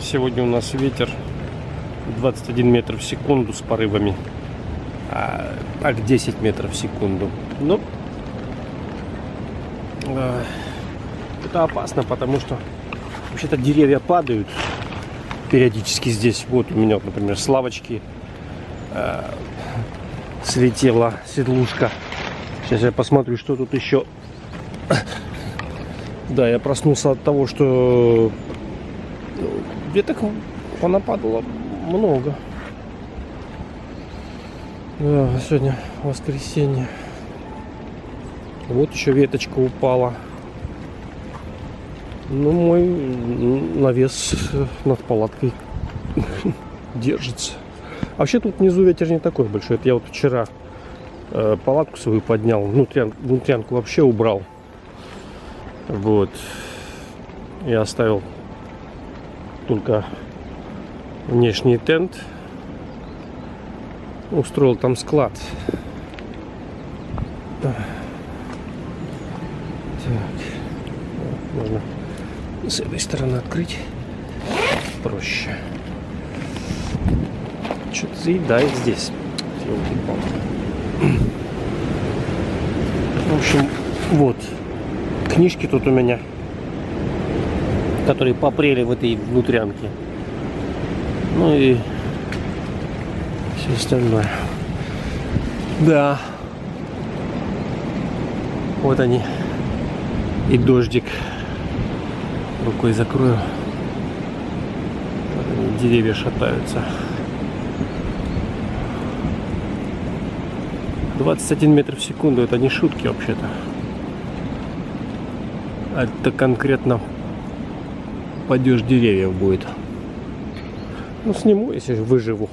Сегодня у нас ветер 21 метр в секунду с порывами, а 10 метров в секунду. Ну, это опасно, потому что вообще-то деревья падают периодически здесь. Вот у меня, например, с лавочки слетела седлушка. Сейчас я посмотрю, что тут еще. Да, я проснулся от того, что веток понападало много. Да, сегодня воскресенье. Вот еще веточка упала. Ну, мой навес над палаткой держится. А вообще тут внизу ветер не такой большой. Это я вот вчера палатку свою поднял, внутрянку вообще убрал. Вот. Я оставил только внешний тент. Устроил там склад. Так. Можно с этой стороны открыть. Проще. Что-то заедает здесь. В общем, вот. Книжки тут у меня, которые попрели в этой внутрянке. Ну и все остальное. Да. Вот они. И дождик. Рукой закрою. Деревья шатаются. 21 метр в секунду. Это не шутки вообще-то. Это конкретно падеж деревьев будет. Ну, сниму, если выживу.